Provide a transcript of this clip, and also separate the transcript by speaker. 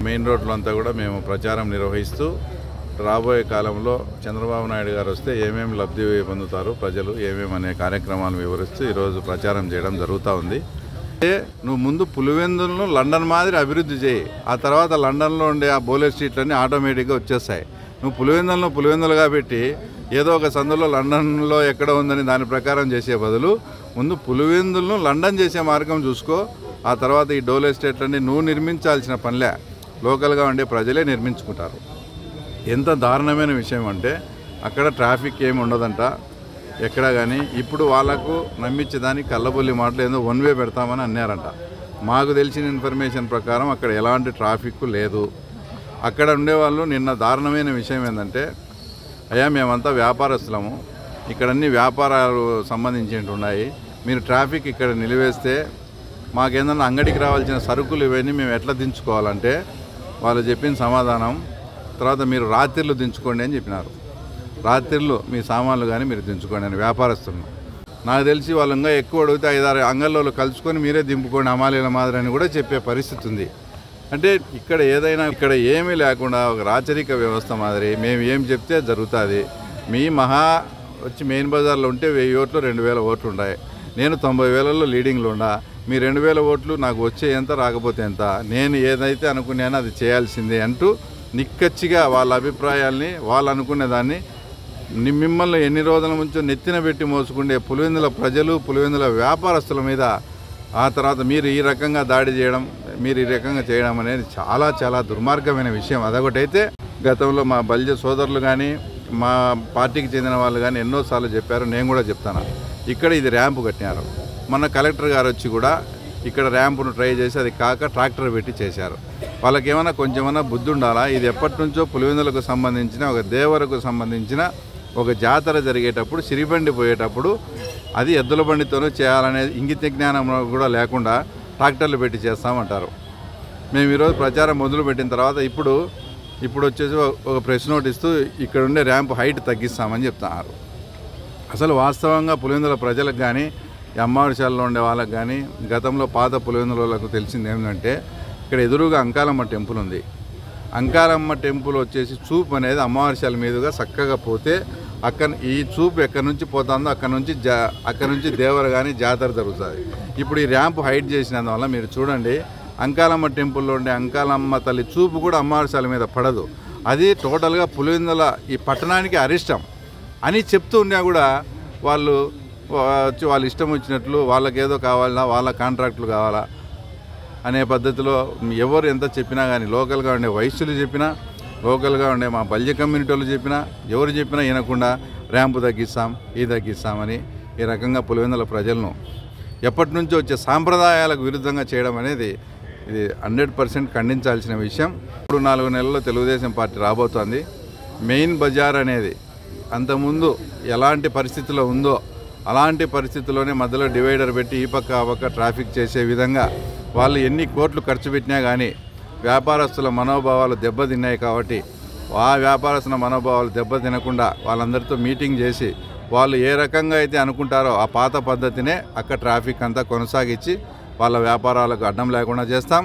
Speaker 1: Main రోడ్లో అంతా కూడా మేము ప్రచారం నిర్వహిస్తూ రాబోయే కాలంలో చంద్రబాబు నాయుడు గారు వస్తే ఏమేమి లబ్ధి పొందుతారు ప్రజలు ఏమేమి అనే కార్యక్రమాలను వివరిస్తూ ఈరోజు ప్రచారం చేయడం జరుగుతూ ఉంది. నువ్వు ముందు పులివెందులను లండన్ మాదిరి అభివృద్ధి చేయి, ఆ తర్వాత లండన్లో ఉండే ఆ బౌలర్ స్ట్రీట్లన్నీ ఆటోమేటిక్గా వచ్చేస్తాయి. నువ్వు పులివెందులుగా పెట్టి ఏదో ఒక సందులో లండన్లో ఎక్కడ ఉందని దాని ప్రకారం చేసే బదులు ముందు పులివెందులను లండన్ చేసే మార్గం చూసుకో. ఆ తర్వాత ఈ డోల్ ఎస్టేట్లన్నీ నువ్వు నిర్మించాల్సిన పనిలే, లోకల్గా ఉండే ప్రజలే నిర్మించుకుంటారు. ఎంత దారుణమైన విషయం అంటే అక్కడ ట్రాఫిక్ ఏమి ఉండదంట ఎక్కడ కానీ. ఇప్పుడు వాళ్ళకు నమ్మించేదానికి కళ్ళబొల్లి మాటలు ఏదో వన్ వే పెడతామని అన్నారంట. మాకు తెలిసిన ఇన్ఫర్మేషన్ ప్రకారం అక్కడ ఎలాంటి ట్రాఫిక్ లేదు. అక్కడ ఉండేవాళ్ళు నిన్న దారుణమైన విషయం ఏంటంటే, అయ్యా మేమంతా వ్యాపారస్తులము, ఇక్కడ అన్ని వ్యాపారాలు సంబంధించినవి ఉన్నాయి, మీరు ట్రాఫిక్ ఇక్కడ నిలివేస్తే మాకేందన్నా అంగడికి రావాల్సిన సరుకులు ఇవన్నీ మేము ఎట్లా దించుకోవాలంటే వాళ్ళు చెప్పిన సమాధానం, తర్వాత మీరు రాత్రిళ్ళు దించుకోండి అని చెప్పినారు. రాత్రిళ్ళు మీ సామాన్లు కానీ మీరు దించుకోండి అని వ్యాపారస్తులను. నాకు తెలిసి వాళ్ళు ఇంకా ఎక్కువ అడిగితే 5-6 అంగళ్ళలో కలుసుకొని మీరే దింపుకోండి అమాలీల మాదిరి అని కూడా చెప్పే పరిస్థితి ఉంది. అంటే ఇక్కడ ఏదైనా ఇక్కడ ఏమీ లేకుండా ఒక రాచరిక వ్యవస్థ మాదిరి మేము ఏం చెప్తే జరుగుతుంది. మీ వచ్చి మెయిన్ బజార్లో ఉంటే 1000 ఓట్లు 2000 ఓట్లు ఉన్నాయి, నేను 90,000లో లీడింగ్లో ఉండా, మీ 2000 ఓట్లు నాకు వచ్చే ఎంత రాకపోతే ఎంత, నేను ఏదైతే అనుకున్నానో అది చేయాల్సిందే అంటూ నిక్కచ్చిగా వాళ్ళ అభిప్రాయాల్ని వాళ్ళు అనుకునే దాన్ని మిమ్మల్ని ఎన్ని రోజుల నుంచో నెత్తిన పెట్టి మోసుకుండే పులివెందుల ప్రజలు పులివెందుల వ్యాపారస్తుల మీద ఆ తర్వాత మీరు ఈ రకంగా దాడి చేయడం, మీరు ఈ రకంగా చేయడం అనేది చాలా చాలా దుర్మార్గమైన విషయం. అదొకటైతే గతంలో మా బల్జ సోదరులు కానీ మా పార్టీకి చెందిన వాళ్ళు కానీ ఎన్నోసార్లు చెప్పారు, నేను కూడా చెప్తాను. ఇక్కడ ఇది ర్యాంపు కట్టినారు, మన కలెక్టర్ గారు వచ్చి కూడా ఇక్కడ ర్యాంపును ట్రై చేసి అది కాక ట్రాక్టర్ పెట్టి చేశారు. వాళ్ళకి ఏమైనా కొంచెమైనా బుద్ధి ఉండాలా? ఇది ఎప్పటి నుంచో పులివెందులకు సంబంధించిన ఒక దేవరకు సంబంధించిన ఒక జాతర జరిగేటప్పుడు సిరిబండి పోయేటప్పుడు అది ఎద్దుల బండితోనూ చేయాలనే ఇంగిత జ్ఞానం కూడా లేకుండా ట్రాక్టర్లు పెట్టి చేస్తామంటారు. మేము ఈరోజు ప్రచారం మొదలుపెట్టిన తర్వాత ఇప్పుడు వచ్చేసి ఒక ప్రెస్ నోట్ ఇస్తూ ఇక్కడ ఉండే ర్యాంప్ హైట్ తగ్గిస్తామని చెప్తున్నారు. అసలు వాస్తవంగా పులివెందుల ప్రజలకు కానీ అమ్మవారిశాలలో ఉండే వాళ్ళకి కానీ గతంలో పాత పులివెందులకు తెలిసింది ఏంటంటే ఇక్కడ ఎదురుగా అంకాలమ్మ టెంపుల్ ఉంది. అంకాలమ్మ టెంపుల్ వచ్చేసి చూపు అనేది అమ్మవారిశాల మీదుగా చక్కగా పోతే ఈ చూపు ఎక్కడి నుంచి పోతుందో అక్కడ నుంచి దేవర కానీ జాతర జరుగుతుంది. ఇప్పుడు ఈ ర్యాంప్ హైట్ చేసినందువల్ల మీరు చూడండి, అంకాలమ్మ టెంపుల్లో ఉండే అంకాలమ్మ తల్లి చూపు కూడా అమ్మవారిశాల మీద పడదు. అది టోటల్గా పులివెందుల ఈ పట్టణానికి అరిష్టం అని చెప్తూ ఉన్నా కూడా వాళ్ళు వచ్చి వాళ్ళ ఇష్టం వచ్చినట్లు వాళ్ళకేదో కావాలా, వాళ్ళ కాంట్రాక్టులు కావాలా అనే పద్ధతిలో ఎవరు ఎంత చెప్పినా కానీ లోకల్గా ఉండే వైశ్యులు చెప్పినా, లోకల్గా ఉండే మా బల్య కమ్యూనిటీ వాళ్ళు చెప్పినా, ఎవరు చెప్పినా వినకుండా ర్యాంపు తగ్గిస్తామని ఈ రకంగా పులివెందుల ప్రజలను ఎప్పటి నుంచో వచ్చే సాంప్రదాయాలకు విరుద్ధంగా చేయడం అనేది ఇది 100% ఖండించాల్సిన విషయం. 4 నెలల్లో తెలుగుదేశం పార్టీ రాబోతోంది. మెయిన్ బజార్ అనేది అంతకుముందు ఎలాంటి పరిస్థితిలో ఉందో అలాంటి పరిస్థితుల్లోనే మధ్యలో డివైడర్ పెట్టి ఈ పక్క ఆ పక్క ట్రాఫిక్ చేసే విధంగా వాళ్ళు ఎన్ని కోట్లు ఖర్చు పెట్టినా కానీ వ్యాపారస్తుల మనోభావాలు దెబ్బతిన్నాయి. కాబట్టి ఆ వ్యాపారస్తుల మనోభావాలు దెబ్బతినకుండా వాళ్ళందరితో మీటింగ్ చేసి వాళ్ళు ఏ రకంగా అయితే అనుకుంటారో ఆ పాత పద్ధతినే అక్కడ ట్రాఫిక్ అంతా కొనసాగించి వాళ్ళ వ్యాపారాలకు అడ్డం లేకుండా చేస్తాం.